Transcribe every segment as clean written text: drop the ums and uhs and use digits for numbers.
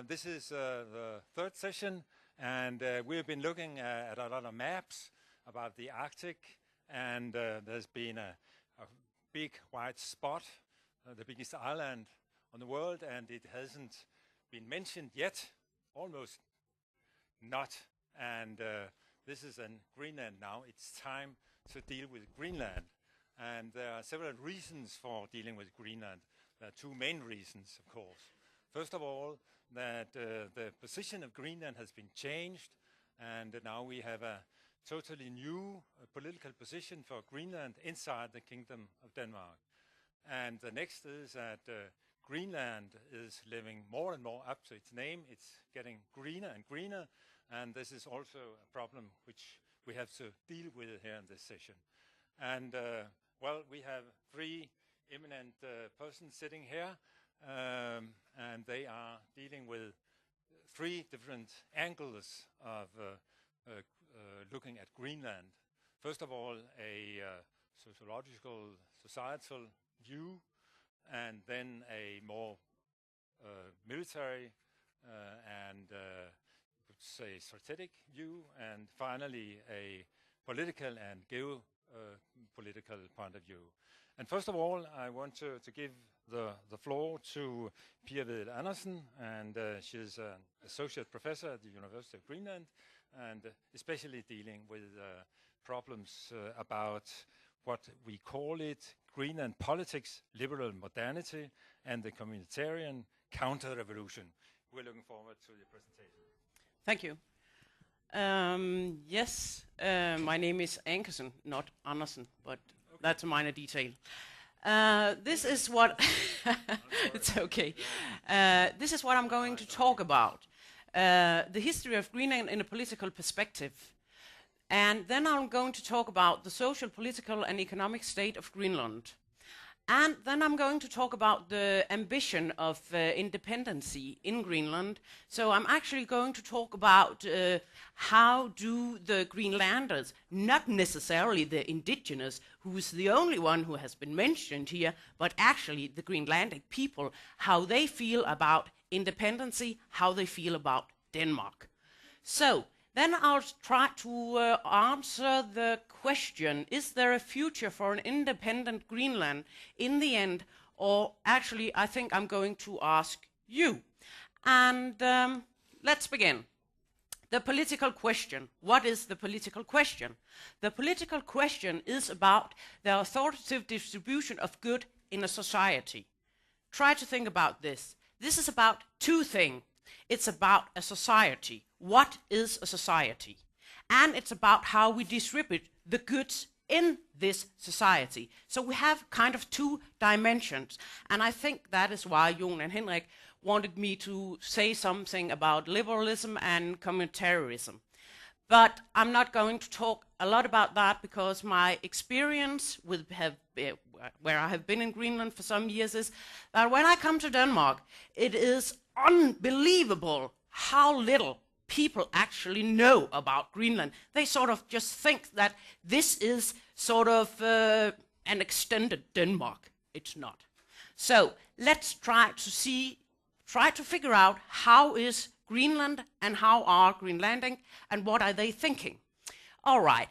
This is the third session, and we've been looking at a lot of maps about the Arctic, and there's been a big white spot, the biggest island on the world, and it hasn't been mentioned yet, almost not. And this is in Greenland now. It's time to deal with Greenland. And there are several reasons for dealing with Greenland. There are two main reasons, of course. First of all, that the position of Greenland has been changed, and now we have a totally new political position for Greenland inside the Kingdom of Denmark. And the next is that Greenland is living more and more up to its name. It's getting greener and greener, and this is also a problem which we have to deal with here in this session. And well, we have three eminent persons sitting here, and they are dealing with three different angles of looking at Greenland. First of all, a sociological, societal view, and then a more military and you could say strategic view, and finally a political and geopolitical point of view. And first of all, I want to give the floor to Pia Vedel Andersen, and she's an associate professor at the University of Greenland, and especially dealing with problems about what we call it Greenland politics, liberal modernity, and the communitarian counter-revolution. We're looking forward to the presentation. Thank you. Yes, my name is Ankersen, not Andersen, but okay. That's a minor detail. This is what it's okay. This is what I'm going to talk about. The history of Greenland in a political perspective. And then I'm going to talk about the social, political and economic state of Greenland. And then I'm going to talk about the ambition of independency in Greenland. So I'm actually going to talk about how do the Greenlanders, not necessarily the indigenous, who's the only one who has been mentioned here, but actually the Greenlandic people, how they feel about independency, how they feel about Denmark. So then I'll try to answer the question, is there a future for an independent Greenland in the end? Or actually, I think I'm going to ask you. And let's begin. The political question. What is the political question? The political question is about the authoritative distribution of good in a society. Try to think about this. This is about two things. It's about a society. What is a society? And it's about how we distribute the goods in this society. So we have kind of two dimensions. And I think that is why Jon and Henrik wanted me to say something about liberalism and communitarianism. But I'm not going to talk a lot about that because my experience with where I have been in Greenland for some years is that when I come to Denmark, it is unbelievable how little people actually know about Greenland. They sort of just think that this is sort of an extended Denmark. It's not. So let's try to figure out how is Greenland and how are Greenlandic and what are they thinking. All right,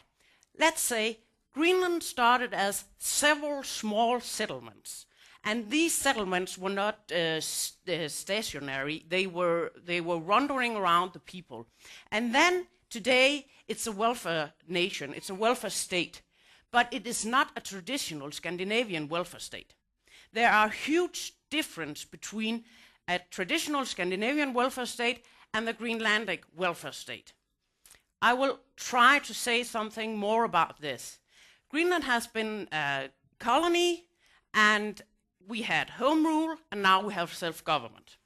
let's say Greenland started as several small settlements. And these settlements were not stationary. They were wandering around the people. And then today it's a welfare nation. It's a welfare state. But it is not a traditional Scandinavian welfare state. There are huge differences between a traditional Scandinavian welfare state and the Greenlandic welfare state. I will try to say something more about this. Greenland has been a colony, and we had home rule, and now we have self-government.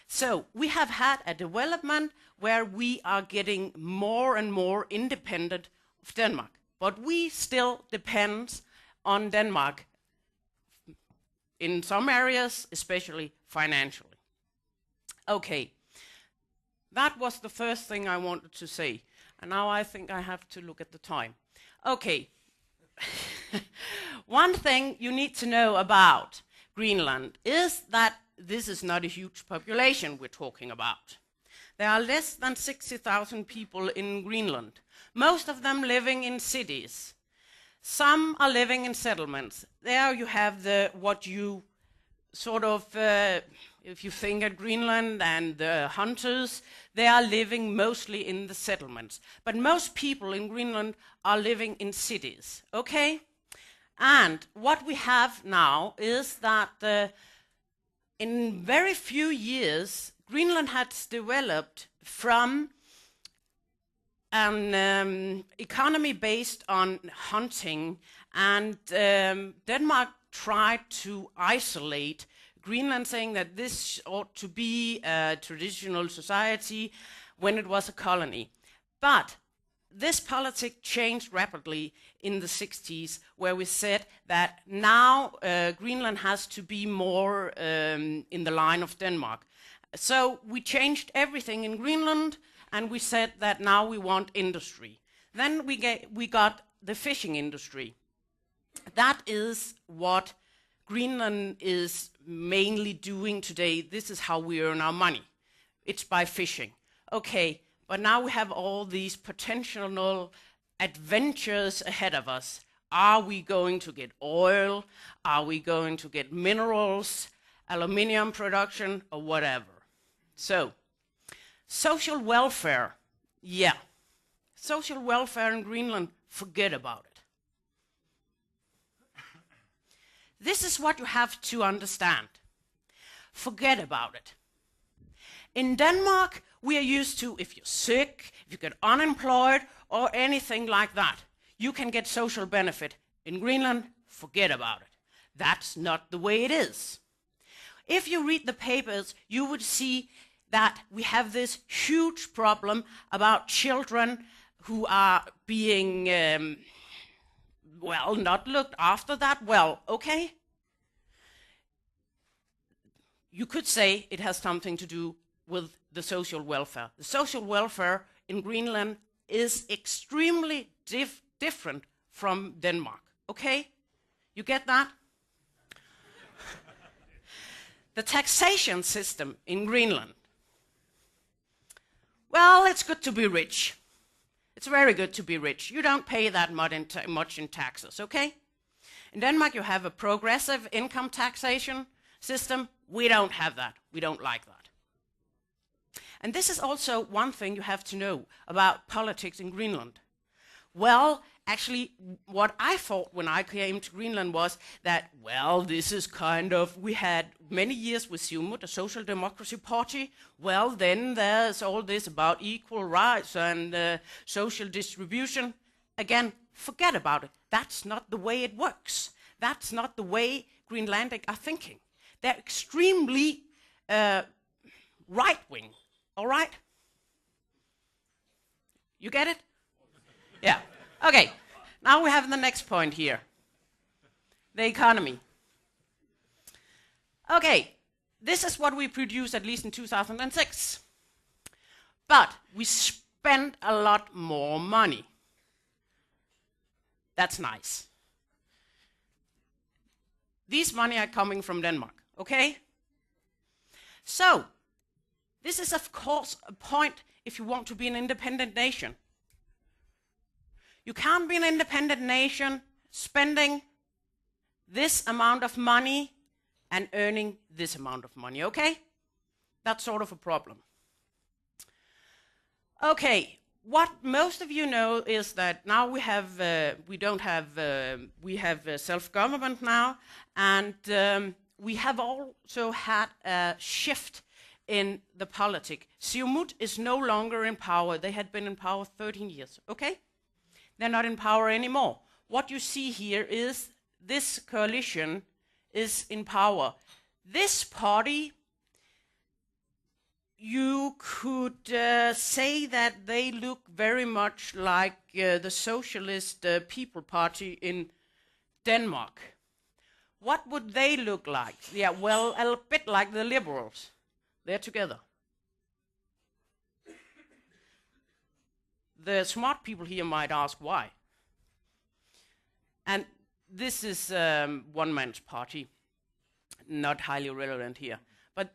So we have had a development where we are getting more and more independent of Denmark. But we still depend on Denmark in some areas, especially financially. Okay, that was the first thing I wanted to say. And now I think I have to look at the time. Okay, one thing you need to know about Greenland is that this is not a huge population we're talking about. There are less than 60,000 people in Greenland, most of them living in cities. Some are living in settlements. There you have what you sort of, if you think at Greenland and the hunters, they are living mostly in the settlements. But most people in Greenland are living in cities, okay? And what we have now is that in very few years, Greenland has developed from an economy based on hunting, and Denmark tried to isolate Greenland, saying that this ought to be a traditional society when it was a colony. But this politics changed rapidly in the 60s, where we said that now Greenland has to be more in the line of Denmark. So we changed everything in Greenland, and we said that now we want industry. Then we got the fishing industry. That is what Greenland is mainly doing today. This is how we earn our money. It's by fishing. Okay, but now we have all these potential adventures ahead of us. Are we going to get oil? Are we going to get minerals, aluminium production, or whatever? So, social welfare, yeah. Social welfare in Greenland, forget about it. This is what you have to understand. Forget about it. In Denmark, we are used to, if you're sick, if you get unemployed, or anything like that, you can get social benefit. In Greenland, forget about it. That's not the way it is. If you read the papers, you would see that we have this huge problem about children who are being, not looked after that well, okay? You could say it has something to do with the social welfare. The social welfare in Greenland is extremely different from Denmark, okay? You get that? The taxation system in Greenland. Well, it's good to be rich. It's very good to be rich. You don't pay that much in taxes, okay? In Denmark, you have a progressive income taxation system. We don't have that. We don't like that. And this is also one thing you have to know about politics in Greenland. Well, actually, what I thought when I came to Greenland was that, well, this is kind of, we had many years with Siumut, a social democracy party. Well, then there's all this about equal rights and social distribution. Again, forget about it. That's not the way it works. That's not the way Greenlandic are thinking. They're extremely right-wing, all right? You get it? Yeah. Okay. Now we have the next point here. The economy. Okay. This is what we produced at least in 2006. But we spent a lot more money. That's nice. These money are coming from Denmark, okay? So, this is of course a point if you want to be an independent nation. You can't be an independent nation spending this amount of money and earning this amount of money, okay? That's sort of a problem. Okay, what most of you know is that now we have, we have self-government now, and we have also had a shift in the politics. Siumut is no longer in power. They had been in power 13 years, okay? They're not in power anymore. What you see here is this coalition is in power. This party, you could say that they look very much like the Socialist People Party in Denmark. What would they look like? Yeah, well, a bit like the Liberals. They're together. The smart people here might ask why. And this is one man's party, not highly relevant here. But